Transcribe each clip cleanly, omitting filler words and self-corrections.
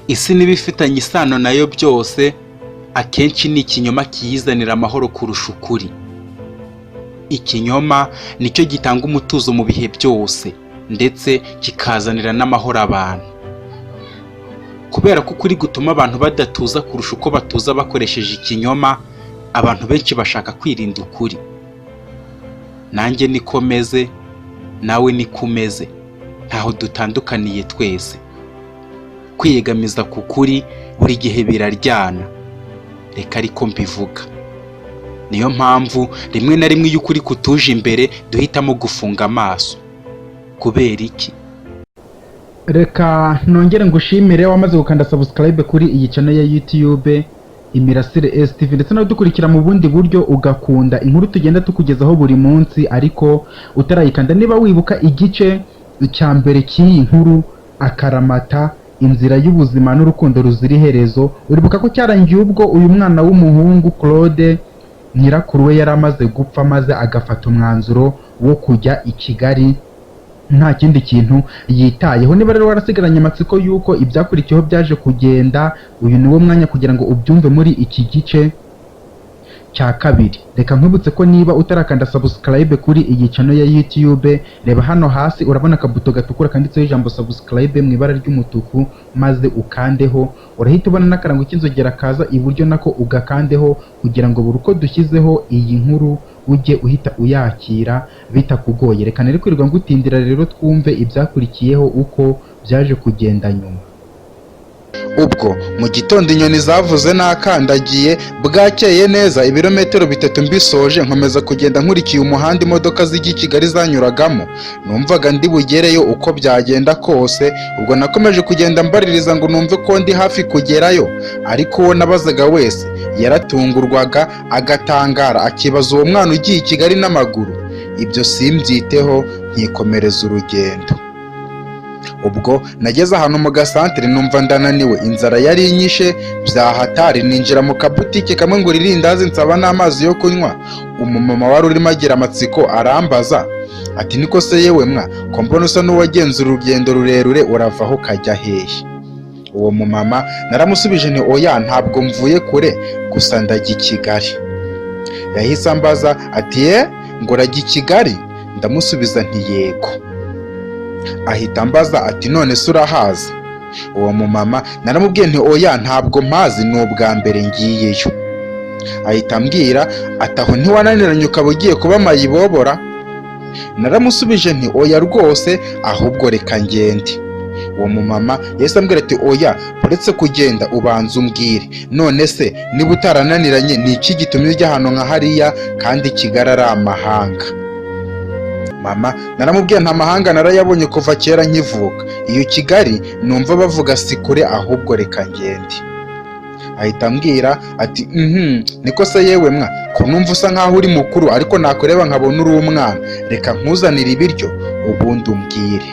isi n'ibifitanye isano nayo byose akenshi ni ikinyoma kiyizanira amahoro kurusha ukuri. Ikinyoma nicyo gitanga umutuzo mu bihe byose ndetse kikazanira n'amahoro abantu, kubera ko ukuri gutuma abantu badatuza kurusha uko batuza bakoresheje ikinyoma. Abantu benshi bashaka kwirinda ukuri. Nanjye niko meze, nawe niko umeze, ntaho dutandukaniye twese. Kwiyegamiza ku kuri buri gihe biraryana, reka ariko mbivuga. Niyo mpamvu rimwe na rimwe iyo ukuri kutuje imbere duhitamo gufunga amaso. Kubera iki? Reka nongere ngushimire wamaze gukanda subscribe kuri iyi channel ya YouTube Imirasire STV, ndetse no dukurikira mu bundi buryo ugakunda inkuru tugenda tukugezaho buri munsi. Ariko utarayikanda, niba wibuka igice cya mbere cy'iyi nkuru Akaramata, inzira y'ubuzima n'urukundo ruzira iherezo, uribuka ko cyarangiye ubwo uyu mwana w'umuhungu Claude nyirakuru we yari amaze gupfa, maze agafata umwanzuro wo kujya i Kigali nta kindi kintu yitayeho. Niba rero warasigaranye amatsiko yuko ibyakurikiyeho byaje kugenda, uyu niwo mwanya kugira ngo ubyumve muri iki gice cya kabiri. Reka nkwibutse ko niba utarakanda subscribe kuri iyi channel ya YouTube, reba hano hasi urabona akabuto gatukura kanditseho ijambo subscribe mu ibara ry'umutuku, maze ukandeho. Urahita ubona n'akarango k'inzogera kaza iburyo nako ugakandeho, kugira ngo buri uko dushyizeho iyi nkuru ujye uhita uyakira bitakugoye. Reka nari kwirirwa ngutindira rero twumve ibyakurikiyeho uko byaje kugenda nyuma. Ubwo mu gitondo inyoni zavuze nakandagiye, bwakeye neza ibirometero 3 mbisoje, nkomeza kugenda nkurikiye umuhanda imodoka zijya i Kigali zanyuragamo. Numvaga ndi bugereyo uko byagenda kose. Ubwo nakomeje kugenda mbaririza ngo numve ko ndi hafi kugerayo, ariko uwo nabazaga wese yaratungurwaga agatangara, akibaza uwo mwana ugiye i Kigali n'amaguru. Ibyo simbyiteho, nkikomereza urugendo. Ubwo nageze ahantu mu gasantere numva ndananiwe, inzara yari inyishe byahatari. Ninjira mu kabutike kamwe ngo irindazi nsaba n'amazi yo kunywa. Umumama wari urimo agira amatsiko arambaza ati, niko se yewe mwa, ko mbona usa n'uwagenze urugendo rurerure, uravaho ukajya hehe? Uwo mumama naramusubije nti, oya ntabwo mvuye kure, gusa ndajya i Kigali. Yahise ambaza ati, ngo urajya i Kigali? Ndamusubiza nti yego. Ahita ambaza ati, none se urahazi? Uwo mumama naramubwiye nti, oya ntabwo mpazi, ni ubwa mbere ngiyeyo. Ahita ambwira ati, aho ntiwananiranye ukaba ugiye kuba mayibobora? Naramusubije nti, oya rwose, ahubwo reka ngende. Uwo mumama yahise ambwira ati, oya uretse kugenda ubanza umbwire, none se niba utarananiranye ni iki gitumye ujya ahantu nka hariya kandi Kigali ari amahanga? Mama naramubwiye nta mahanga narayabonye kuva kera nkivuka, iyo Kigali numva bavuga si kure, ahubwo reka ngende. Ahita ambwira ati, niko se yewe mwa, ko numva usa nkaho uri mukuru ariko nakureba nkabona uri umwana, reka nkuzanire ibiryo ubundi umbwire.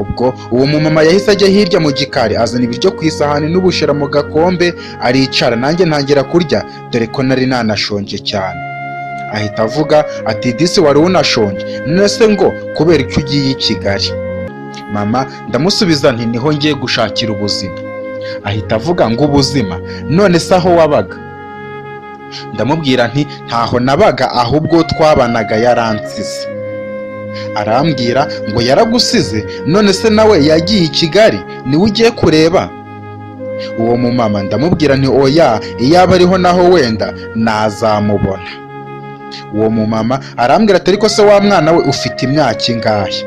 Ubwo uwo mumama yahise ajya hirya mu gikari azana ibiryo ku isahani n'ubushera mu gakombe, aricara, nanjye ntangira kurya dore ko nari nanashonje cyane. Ahita avuga ati, disi wari unashonje, none se ngo kubera icyo ugiye i Kigali? Mama ndamusubiza nti, niho ngiye gushakira ubuzima. Ahita avuga ngo ubuzima, none se aho wabaga? Ndamubwira nti, ntaho nabaga, ahubwo twabanaga yaransize. Arambwira ngo yaragusize? None se nawe yagiye i Kigali, niwe ugiye kureba? Uwo mumama ndamubwira nti, oya iyaba ariho naho wenda nazamubona. Uwo mumama arambwira ati, ariko se wa mwana we ufite imyaka ingahe?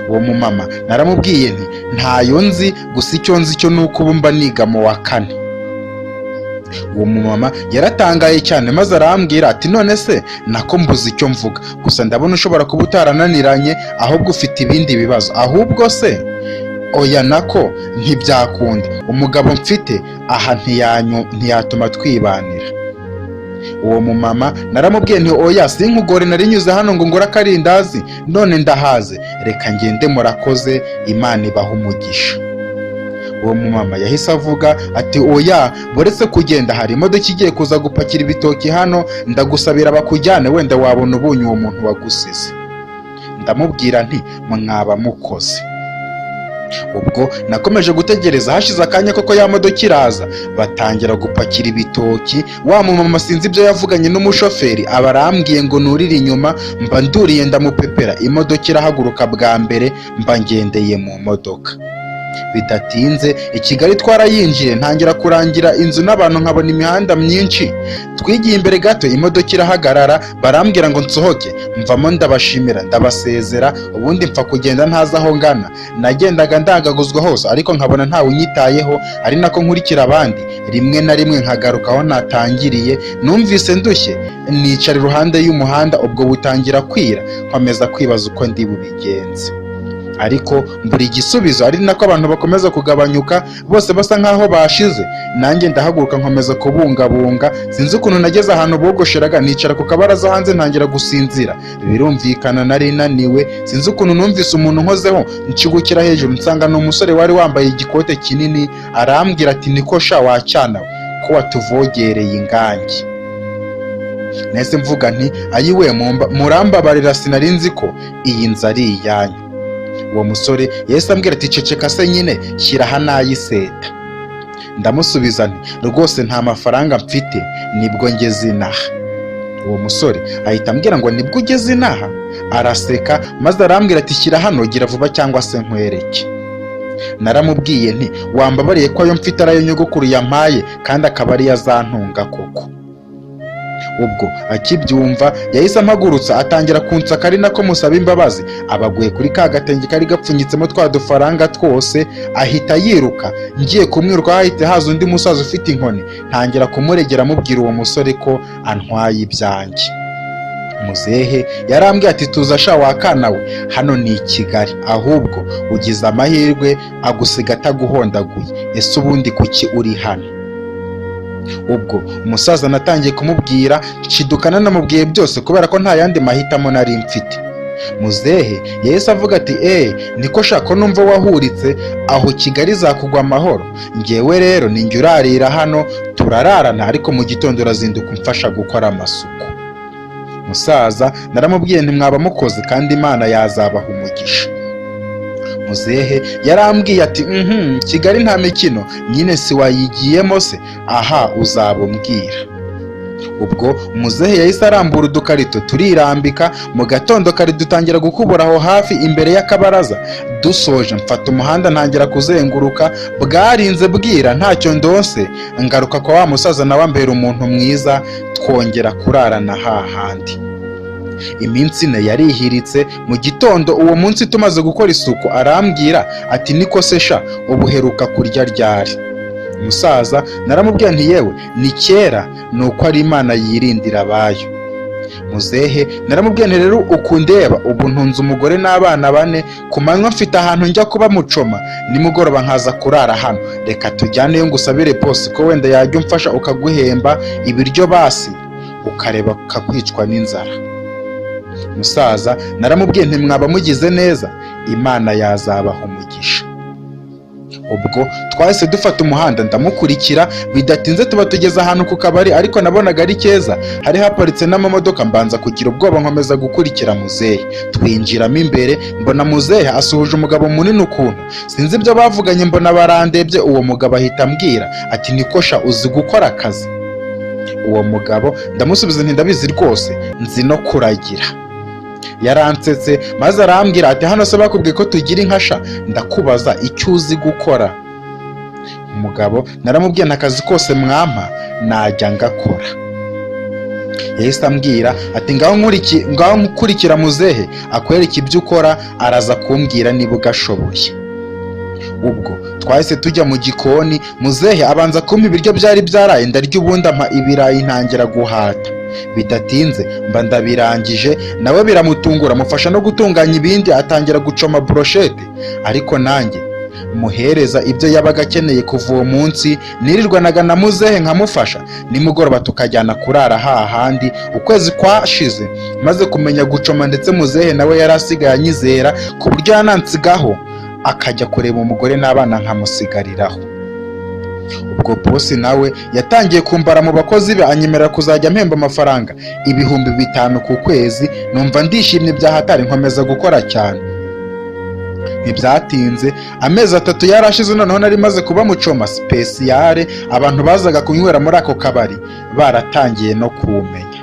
Uwo mumama naramubwiye nti, ntayo nzi, gusa icyo nzi cyo nuko ubu mba niga mu wa 4. Uwo mumama yaratangaye cyane, maze arambwira ati, none se nako mbuze icyo mvuga, gusa ndabona ushobora kuba utarananiranye, ahubwo ufite ibindi bibazo. Ahubwo se oya nako ntibyakunda, umugabo mfite aha ntiyatuma twibanira. Uwo mumama naramubwiye nti, oya sinkugore, narinyuze hano ngo ngura akarindazi, none ndahaze, reka ngende murakoze, Imana ibaha umugisha. Uwo mumama yahise avuga ati, oya buretse kugenda hari imodoka igiye kuza gupakira ibitoki hano, ndagusabira bakujyane, wenda wabona ubunye uwo muntu wagusize. Ndamubwira nti, mwaba mukoze. ubwo nakomeje gutegereza, hashize akanya koko ya modoka iraza, batangira gupakira ibitoki. Wa mumama sinzi ibyo yavuganye n'umushoferi, aba arambwiye ngo nurire inyuma, mba nduriye ndamupepera, imodoka irahaguruka bwa mbere, mba ngendeye mu modoka. Bidatinze i Kigali twarayinjiye, ntangira kurangira inzu n'abantu, nkabona imihanda myinshi. Twigiye imbere gato imodoka irahagarara, barambwira ngo nsohoke, mvamo ndabashimira ndabasezera, ubundi mpfa kugenda ntazi aho ngana. Nagendaga ndangaguzwa hose ariko nkabona ntawe unyitayeho, ari nako nkurikira abandi, rimwe na rimwe nkagaruka aho natangiriye. Numvise ndushye nicara iruhande y'umuhanda, ubwo butangira kwira, nkomeza kwibaza uko ndi bubigenze, ariko mbura igisubizo, ari nako abantu bakomeza kugabanyuka, bose basa nkaho bashize. Nanjye ndahaguruka nkomeza kubungabunga, sinzi ukuntu nageze ahantu bogosheraga, nicara ku kabaraza hanze ntangira gusinzira. Birumvikana nari naniwe, sinzi ukuntu numvise umuntu nkozeho, nshigukira hejuru nsanga ni umusore wari wambaye igikote kinini. Arambwira ati niko sha wacyana ko watuvogereye ingangi. Nahise mvuga nti ayiwe murambabarira, sinari nzi ko iyi nzu ari iyanyu. Uwo musore yahise ambwira ati ceceka se nyine, shyira aha nayiseta. Ndamusubiza nti rwose nta mafaranga mfite, nibwo ngeze inaha. Uwo musore ahita ambwira ngo nibwo ugeze inaha? Araseka maze arambwira ati shyira hano, gira vuba cyangwa se nkwereke. Naramubwiye nti wambabariye ko ayo mfite ari ayo nyogokuru yampaye, kandi akaba ari yazantunga koko. Ubwo akibyumva yahise amagurutsa, atangira kunsaka, ari nako musaba imbabazi. Abaguye kuri ka gatenge kari gapfunyitsemo twa dufaranga twose, ahita yiruka. Ngiye kumwiruka hahita haza undi musaza ufite inkoni, ntangira kumuregera amubwira uwo musore ko antwaye ibyanjye. Muzehe yarambwiye ati tuza sha wakana we, hano ni i Kigali, ahubwo ugize amahirwe agusiga ataguhondaguye, ese ubundi kuki uri hano? Ubwo umusaza natangiye kumubwira, nshidukana namubwiye byose kubera ko nta yandi mahitamo nari mfite. Muzehe yahise avuga ati niko shako numva wahuritse, aho Kigali zakugwa amahoro, ngewe rero ninjye urarira hano, turararana ariko mu gitondo urazinduka umfasha gukora amasuku. Musaza naramubwiye nti mwaba mukoze kandi Imana yazabaha umugisha. Muzehe yarambwiye ati Kigali nta mikino, nyine si wayigiyemo se? Aha uzaba umbwira. Ubwo muzehe yahise arambura udukarito turirambika. Mu gatondo kare dutangira gukubura aho hafi imbere y'akabaraza. Dusoje mfata umuhanda ntangira kuzenguruka, bwarinze bwira ntacyo ndose, ngaruka kwa wa musaza nawe ambera umuntu mwiza, twongera kurarana hahandi. Iminsi ine yarihiritse. Mu gitondo uwo munsi tumaze gukora isuku, arambwira ati niko se sha ubuheruka kurya ryari? Musaza naramubwiye nti yewe ni kera, nuko ari Imana yirindira abayo. Muzehe naramubwiye nti rero ukundeba, ubu ntunze umugore n'abana 4, ku manywa mfite ahantu njya kuba Mucoma, nimugoroba nkaza kurara hano, reka tujyaneyo ngusabire posi ko wenda yajya umfasha ukaguhemba ibiryo basi ukareba ukakwicwa n'inzara. Musaza naramubwiye nti mwaba mugize neza, Imana yazabaha umugisha. Ubwo twahise dufata umuhanda ndamukurikira, bidatinze tuba tugeze ahantu ku kabari, ariko nabonaga ari keza, hari haparitse n'amamodoka, mbanza kugira ubwoba nkomeza gukurikira muzehe. Twinjiramo imbere, mbona muzehe asuhuje umugabo munini ukuntu, sinzi ibyo bavuganye, mbona barandebye. Uwo mugabo ahita ambwira ati niko sha uzi gukora akazi? Uwo mugabo ndamusubiza nti ndabizi rwose, nzi no kuragira. Yaransetse maze arambwira ati hano se bakubwiye ko tugira inka sha? Ndakubaza icyo uzi gukora. Umugabo naramubwiye n'akazi kose mwampa najya ngakora. Yahise ambwira ati ngaho nkurikira muzehe akwereka ibyo ukora, araza kumbwira niba ugashoboye. Ubwo twahise tujya mu gikoni, muzehe abanza kumpa ibiryo byari byaraye, ndarya ubundi ampa ibirayi ntangira guhata. Bidatinze mba ndabirangije, nawe biramutungura, mufasha no gutunganya ibindi, atangira gucoma brochette, ariko nanjye muhereza ibyo yabaga akeneye. Kuva uwo munsi nirirwanaga na muzehe nkamufasha, nimugoroba tukajyana kurara hahandi. Ukwezi kwashize maze kumenya gucoma, ndetse muzehe nawe yari asigaye anyizera, ku buryo yanansigaho akajya kureba umugore n'abana nkamusigariraho. Ubwo bosi nawe yatangiye kumbara mu bakozi be, anyemerera kuzajya mpemba amafaranga 5,000 ku kwezi. Numva ndishimye byahatari, nkomeza gukora cyane. Ntibyatinze amezi 3 yarashize, noneho nari maze kuba mucoma spesiyare, abantu bazaga kunywera muri ako kabari baratangiye no kumenya.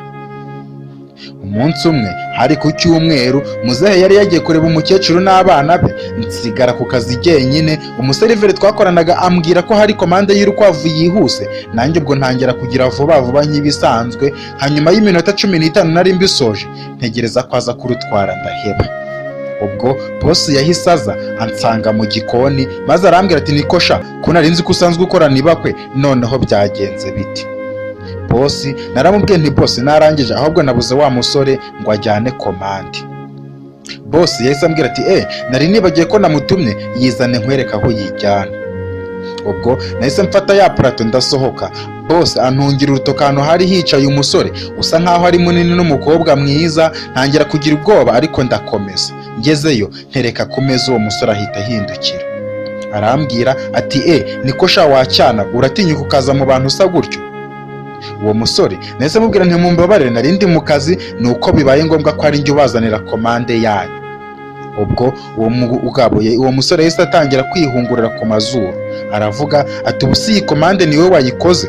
Umunsi umwe hari ku cyumweru, muzehe yari yagiye kureba umukecuru n'abana be, nsigara ku kazi jyenyine. Umuseriveri twakoranaga ambwira ko hari komande y'urukwavu yihuse, nanjye ubwo ntangira kugira vuba vuba nk'ibisanzwe. Hanyuma y'iminota 15 nari mbisoje, ntegereza ko aza kurutwara ndaheba. Ubwo boss yahise aza ansanga mu gikoni, maze arambwira ati niko sha, ko nari nzi ko usanzwe ukora nibakwe, noneho byagenze biti? Boss naramubwiye nti boss narangije, ahubwo nabuze wa musore ngo ajyane komande. Boss yahise ambwira ati nari nibagiye ko namutumye, yizane nkwereka aho yijyana. Ubwo nahise mfata ya plato ndasohoka. Boss antungira urutoki ahantu hari hicaye umusore usa nkaho ari munini n'umukobwa mwiza, ntangira kugira ubwoba ariko ndakomeza. Ngezeyo ntereka ku meza, uwo musore ahita ahindukira arambwira ati niko sha wacyana, uratinyuka ukaza mu bantu usa gutyo? Uwo musore nahise mubwira nti mumbabarire, nari ndi mu kazi, nuko bibaye ngombwa ko ari njye ubazanira komande yanyu. Ubwo uwo musore yahise atangira kwihungurira ku mazuru, aravuga ati ubu si iyi komande niwe wayikoze?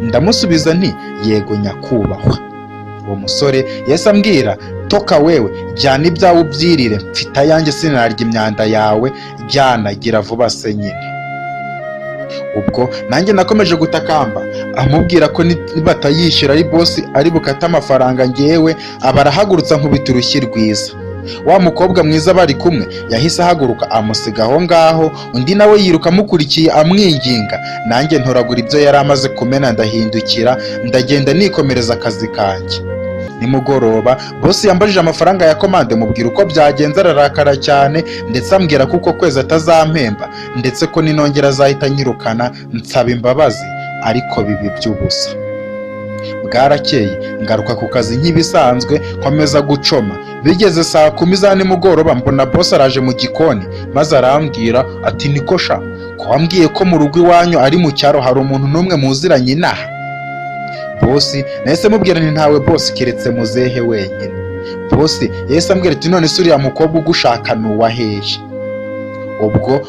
Ndamusubiza nti yego nyakubahwa. Uwo musore yahise ambwira toka wewe, jyana ibyawe ubyirire, mfite ayanjye sinarya imyanda yawe, jyana gira vuba se nyine. Ubwo nanjye nakomeje gutakamba amubwira ko nibatayishyura ari boss ari bukata amafaranga, ngewe abarahagurutsa nkubita urushyi rwiza. Wa mukobwa mwiza bari kumwe yahise ahaguruka amusiga aho ngaho, undi nawe yiruka amukurikiye amwinginga. Nanjye ntoragura ibyo yari amaze kumena, ndahindukira ndagenda nikomereza akazi kanjye. Nimugoroba boss yambajije amafaranga ya komande, mubwira uko byagenze, ararakara cyane ndetse ambwira ko uko kwezi atazampemba, ndetse ko ninongera azahita nyirukana, nsaba imbabazi ariko bibi by'ubusa. Bwarakeye ngaruka ku kazi nk'ibisanzwe, nkomeza gucoma. Bigeze saa 10 za nimugoroba mbona boss araje mu gikoni, maze arambwira ati niko sha, ko wambwiye ko mu rugo iwanyu ari mu cyaro hari umuntu n'umwe muziranye inaha? Boss nahise mubwira nti ntawe boss, keretse muzehe wenyine. Boss yahise ambwira ati none se uriya mukobwa ugushaka nuwa hehe? Ubwo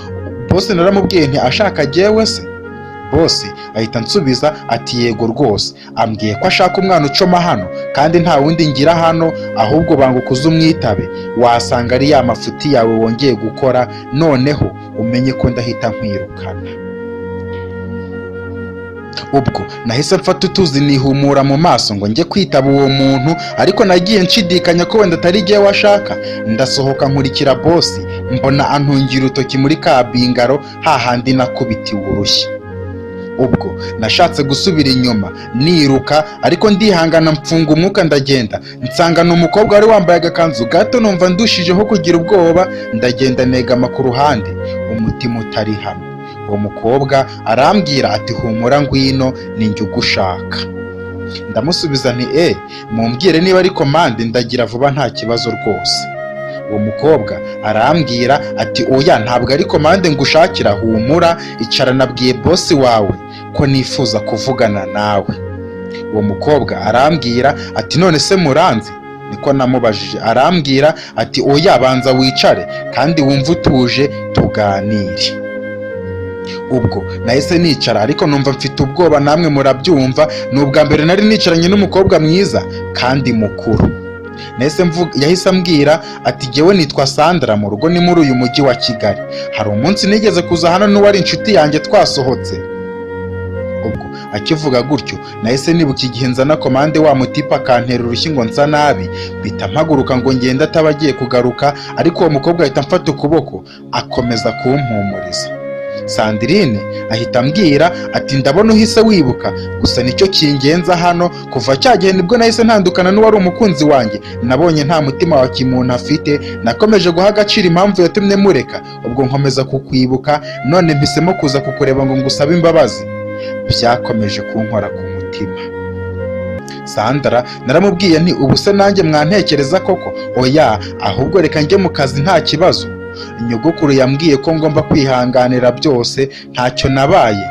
boss naramubwiye nti ashaka jyewe se? Boss ahita nsubiza ati yego rwose, ambwiye ko ashaka umwana ucoma hano, kandi nta wundi ngira hano, ahubwo bangukuza umwitabe, wasanga ari ya mafuti yawe wongeye gukora, noneho umenye ko ndahita nkwirukana. Ubwo nahise mfata utuzi nihumura mu maso ngo njye kwitaba uwo muntu, ariko nagiye nshidikanya ko wenda atari jyewe washaka. Ndasohoka nkurikira boss, mbona antungira urutoki muri kabingaro hahandi nakubitiwe urushyi. Ubwo nashatse gusubira inyuma niruka, ariko ndihangana mfunga umwuka ndagenda, nsanga umukobwa wari wambaye agakanzu gato, numva ndushijeho kugira ubwoba, ndagenda negama ku ruhande, umutima utari hamwe. Uwo mukobwa arambwira ati humura ngwino, ninjye ugushaka. Ndamusubiza nti mumbwire niba ari komande, ndagira vuba nta kibazo rwose. Uwo mukobwa arambwira ati oya ntabwo ari komande ngushakira, humura icara, nabwiye boss wawe ko nifuza kuvugana nawe. Uwo mukobwa arambwira ati none se muranzi? Niko namubajije. Arambwira ati oya banza wicare kandi wumve utuje tuganire. Ubwo nahise nicara, ariko numva mfite ubwoba, namwe murabyumva, n'ubwa mbere nari nicaranye n'umukobwa mwiza kandi mukuru. Yahise ambwira ati jyewe nitwa Sandra, mu rugo ni muri uyu mujyi wa Kigali. Hari umunsi nigeze kuza hano n'uwari inshuti yanjye twasohotse. Ubwo akivuga gutyo nahise nibuka igihe nzana komande wa mutipa akantera urushyi ngo nsa nabi, bita mpaguruka ngo ngende atabagiye kugaruka, ariko uwo mukobwa ahita amfata ukuboko akomeza kumpumuriza. Sandrine ahita ambwira ati ndabona uhise wibuka, gusa nicyo kingenza hano, kuva cya gihe nibwo nahise ntandukana n'uwari umukunzi wanjye, nabonye nta mutima wa kimuntu afite, nakomeje guha agaciro impamvu yatumye mureka, ubwo nkomeza kukwibuka, none mpisemo kuza kukureba ngo ngusabe imbabazi. Byakomeje kunkora ku mutima. Sandra naramubwiye nti ubu se nanjye mwantekereza koko? Oya, ahubwo reka njye mu kazi nta kibazo. Nyogokuru yambwiye ko ngomba kwihanganira byose, ntacyo nabaye,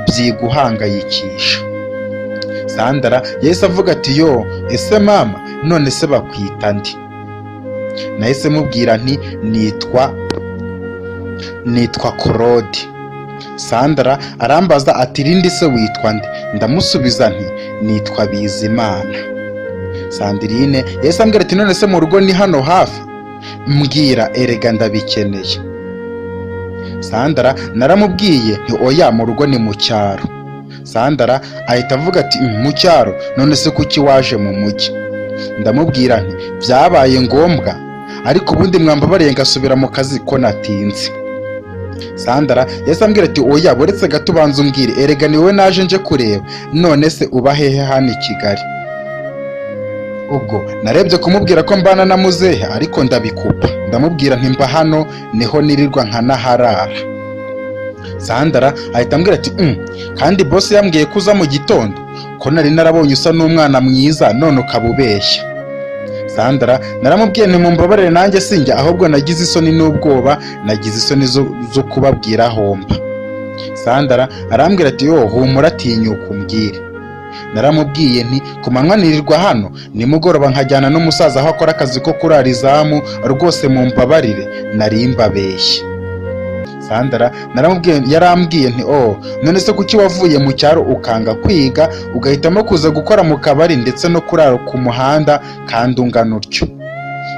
byiguhangayikisha. Sandra yahise avuga ati yo, ese mama none se bakwita ndi? Nahise mubwira nti nitwa nitwa Claude. Sandra arambaza ati irindi se witwa nde? Ndamusubiza nti nitwa Bizimana. Sandrine yahise ambwira ati none se mu rugo ni hano hafi? Mbwira erega ndabikeneye. Sandra naramubwiye nti oya mu rugo ni mu cyaro. Sandra ahita avuga ati mu cyaro, none se kuki waje mu mujyi? Ndamubwira nti byabaye ngombwa, ariko ubundi mwambabariye ngasubira mu kazi ko natinze. Sandra yahise ambwira ati oya buretse gato ubanza umbwire, erega ni wowe naje nje kureba, none se uba hehe hano i Kigali? Ubwo narebye kumubwira ko mbana na muzehe ariko ndabikupa, ndamubwira nti mba hano niho nirirwa nkanaharara. Sandra ahita ambwira ati kandi boss yambwiye ko uza mu gitondo, ko nari narabonye usa n'umwana mwiza none ukaba ubeshya. Sandra naramubwiye nti mumbabarire nanjye sinjya, ahubwo nagize isoni n'ubwoba, nagize isoni zo kubabwira homba. Sandra arambwira ati yo humura tinyuka umbwire. Naramubwiye nti ku manywa nirirwa hano, nimugoroba nkajyana n'umusaza aho akora akazi ko kurara izamu, rwose mumbabarire nari mbabeshye. Sandra yarambwiye nti none se kuki wavuye mu cyaro ukanga kwiga ugahitamo kuza gukora mu kabari ndetse no kurara ku muhanda kandi ungana utyo?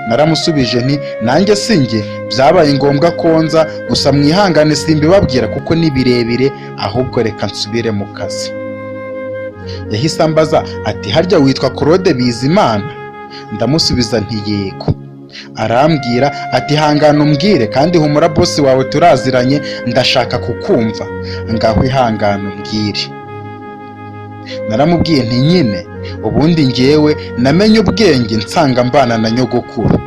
Naramusubije nti nanjye sinjye, byabaye ngombwa ko nza, gusa mwihangane simbibabwira kuko ni birebire, ahubwo reka nsubire mu kazi. Yahise ambaza ati harya witwa Claude Bizimana? Ndamusubiza nti yego. Arambwira ati hangana umbwire, kandi humura boss wawe turaziranye, ndashaka kukumva, ngaho ihangana umbwire. Naramubwiye nti nyine ubundi njyewe namenye ubwenge nsanga mbana na nyogokuru.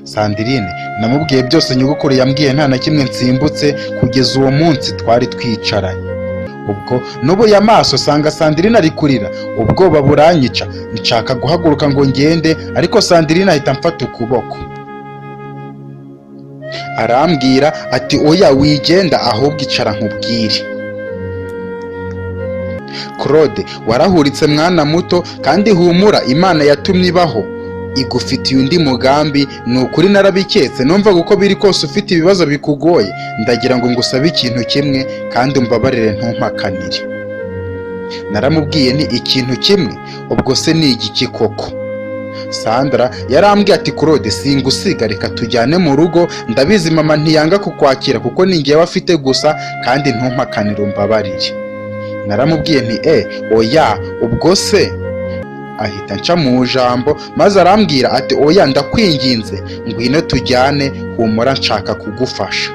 Sandrine namubwiye byose nyogokuru yambwiye, nta na kimwe nsimbutse kugeza uwo munsi twari twicaranye. Ubwo nubuye amaso sanga Sandrine ari kurira, ubwoba buranyica, nshaka guhaguruka ngo ngende, ariko Sandrine ahita amfata ukuboko. Arambwira ati oya wigenda, ahubwo icara nkubwire. Claude warahuritse mwana muto, kandi humura Imana yatumye ibaho igufitiye undi mugambi, nukuri narabiketse, numvaga uko biri kose ufite ibibazo bikugoye, ndagira ngo ngusabe ikintu kimwe kandi umbabarire ntumpakanire. Naramubwiye ni ikintu kimwe, ubwo se ni igiki koko? Sandra yarambwiye ati Claude singusiga, reka tujyane mu rugo, ndabizi mama ntiyanga kukwakira kuko ni njyewe afite gusa, kandi ntumpakanire umbabarire. Naramubwiye nti oya ubwo se? Ahita nca mu jambo maze arambwira ati oya ndakwinginze ngwino tujyane, humura nshaka kugufasha.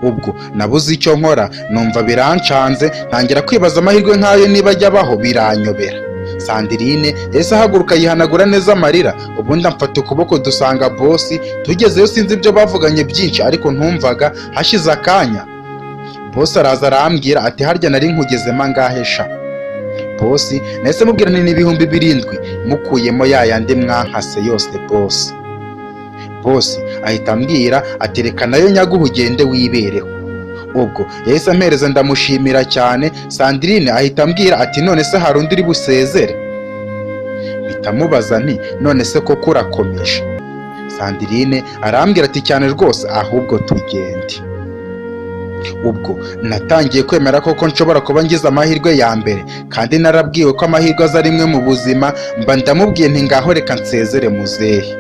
Ubwo nabuze icyo nkora, numva birancanze, ntangira kwibaza amahirwe nk'ayo niba ajya abaho, biranyobera. Sandrine yahise ahaguruka yihanagura neza amarira, ubundi amfata ukuboko dusanga boss. Tugezeyo sinzi ibyo bavuganye byinshi, ariko ntumvaga. Hashize akanya boss araza arambwira ati harya nari nkugezemo angahe sha? Boss nahise mubwira nti ni 7,000 mukuyemo yayandi mwankase yose boss. Boss ahita ambwira ati reka nayo nyaguha ugende wibereho. Ubwo yahise ampereza ndamushimira cyane. Sandrine ahita ambwira ati none se hari undi uri busezere? Bitamubaza nti none se koko urakomeje? Sandrine arambwira ati cyane rwose, ahubwo tugende. Ubwo natangiye kwemera koko nshobora kuba ngize amahirwe ya mbere, kandi narabwiwe ko amahirwe aza rimwe mu buzima. Mba ndamubwiye nti ngaho reka nsezere muzehe.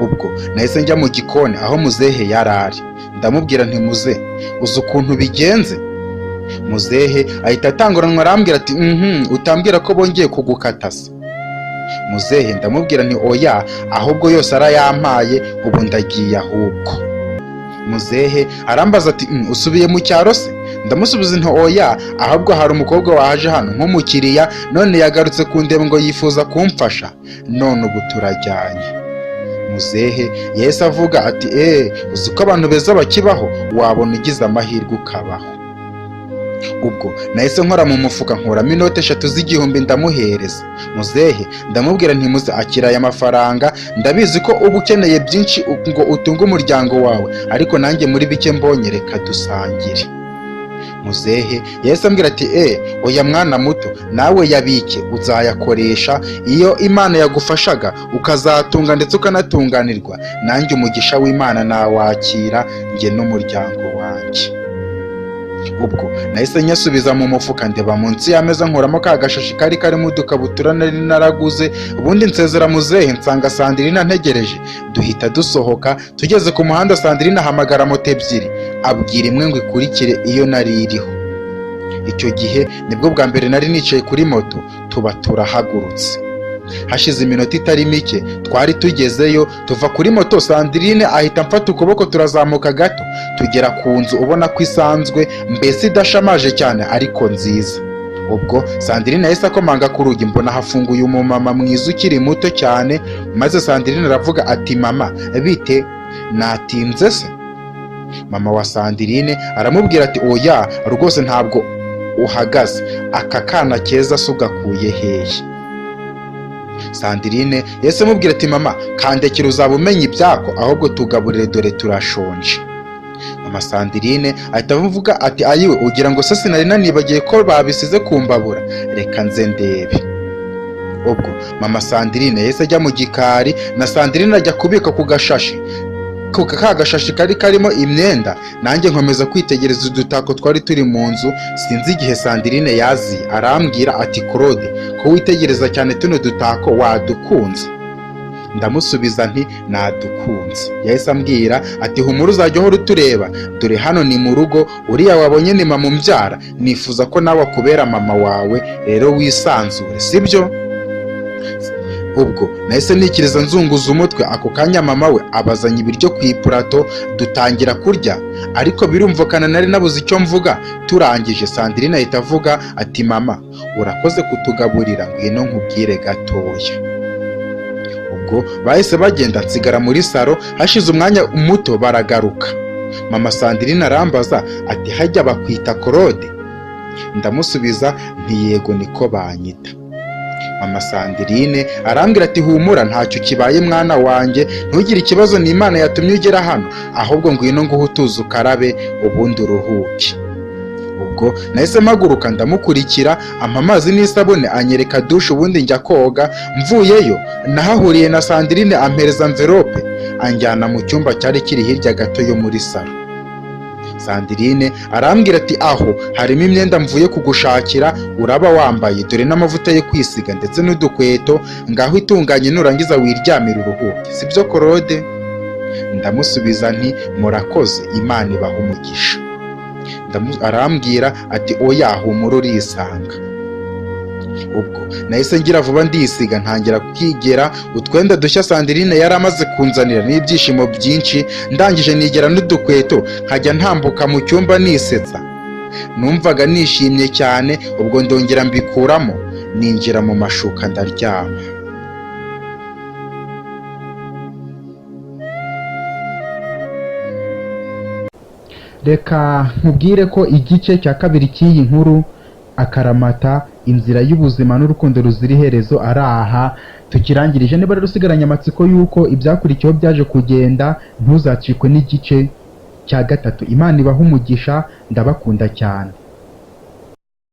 Ubwo nahise njya mu gikoni aho muzehe yarari, ndamubwira nti muze uzi ukuntu bigenze? Muzehe ahita atanguranwa arambwira ati utambwira ko bongeye kugukata se? Muzehe ndamubwira nti oya, ahubwo yose arayampaye, ubu ndagiye ahubwo. Muzehe arambaza ati usubiye mu cyaro se? Ndamusubiza nti oya, ahubwo hari umukobwa waje hano nk'umukiriya, none yagarutse kundeba ngo yifuza kumfasha, none ubu turajyanye. Muzehe yahise avuga ati uzi ko abantu beza bakibaho, wabona ugize amahirwe ukabaho. Ubwo nahise nkora mu mufuka nkuramo inote 3 z'igihumbi ndamuhereza. Muzehe ndamubwira nti muze akira aya mafaranga, ndabizi ko uba ukeneye byinshi ngo utunge umuryango wawe, ariko nanjye muri bike mbonye reka dusangire. muzehe yahise ambwira ati oya mwana muto, nawe yabike, uzayakoresha iyo Imana yagufashaga ukazatunga ndetse ukanatunganirwa, nanjye umugisha w'Imana nawakira njye n'umuryango wanjye. Ubwo nahise nyasubiza mu mufuka, ndeba munsi y'ameza nkuramo ka gashashi kari karimo udukabutura nari naraguze, ubundi nsezera muzehe nsanga Sandrine ntegereje, duhita dusohoka. Tugeze ku muhanda Sandrine ahamagara moto ebyiri, abwira imwe ngo ikurikire iyo nari iriho. Icyo gihe nibwo bwa mbere nari nicaye kuri moto, tuba turahagurutse. Hashize iminota itari mike twari tugezeyo, tuva kuri moto Sandrine ahita mfata ukuboko turazamuka gato, tugera ku nzu ubona ko isanzwe, mbese idashamaje cyane ariko nziza. Ubwo Sandrine yahise akomanga ku rugi, mbona hafunguye umumama mwiza ukiri muto cyane, maze Sandrine aravuga ati mama bite, natinze se? Mama wa Sandrine aramubwira ati oya rwose ntabwo uhagaze, aka kana keza se ugakuye hehe? Sandrine yahise amubwira ati mama kandekera uzaba umenya ibyako, ahubwo tugaburire dore turashonje. Mama Sandrine ahita avuga ati ayiwe ugira ngo se sinari nanibagiye ko babisize kumbabura, reka nze ndebe. Ubwo mama Sandrine yahise ajya mu gikari, na Sandrine ajya kubika ku gashashi, ka gashashi kari karimo imyenda, nanjye nkomeza kwitegereza udutako twari turi mu nzu. Sinzi igihe Sandrine yazi arambwira ati Claude ko witegereza cyane tuno dutako wadukunze? Ndamusubiza nti nadukunze. Yahise ambwira ati humura uzajya uhora utureba, dore hano ni mu rugo, uriya wabonye ni mama umbyara, nifuza ko nawe akubera mama wawe, rero wisanzure sibyo? Ubwo nahise nikiriza nzunguza umutwe. Ako kanya mama we abazanye ibiryo ku ipurato, dutangira kurya, ariko birumvikana nari nabuze icyo mvuga. Turangije Sandrine ahita avuga ati mama urakoze kutugaburira, ngwino nkubwire gatoya. Ubwo bahise bagenda, nsigara muri salo. Hashize umwanya muto baragaruka, mama Sandrine arambaza ati hajya bakwita Claude? Ndamusubiza nti yego niko banyita. Mama Sandrine arambwira ati humura ntacyo kibaye mwana wanjye, ntugire ikibazo, ni Imana yatumye ugera hano, ahubwo ngwino nguhe utuzi ukarabe ubundi uruhuke. Ubwo nahise mpaguruka ndamukurikira, ampa amazi n'isabune, anyereka dushe ubundi njya koga. Mvuyeyo nahahuriye na Sandrine, ampereza envelope anjyana mu cyumba cyari kiri hirya gato yo muri salo. Sandrine arambwira ati aho harimo imyenda mvuye kugushakira, uraba wambaye, dore n'amavuta yo kwisiga ndetse n'udukweto, ngaho itunganye nurangiza wiryamira uruhuke, sibyo Claude? Ndamusubiza nti murakoze, Imana ibaha umugisha. Arambwira ati oya humura urisanga. Ubwo nahise ngira vuba ndisiga, ntangira kwigera utwenda dushya Sandrine yari amaze kunzanira n'ibyishimo byinshi. Ndangije nigera n'udukweto, nkajya ntambuka mu cyumba nisetsa, numvaga nishimye cyane. Ubwo ndongera mbikuramo, ninjira mu mashuka ndaryama. Reka nkubwire ko igice cya kabiri cy'iyi nkuru, akaramata, inzira y'ubuzima n'urukundo ruzira iherezo, ari aha tukirangirije. Niba rero usigaranye amatsiko y'uko ibyakurikiyeho byaje kugenda, ntuzacikwe n'igice cya gatatu. Imana ibaha umugisha, ndabakunda cyane.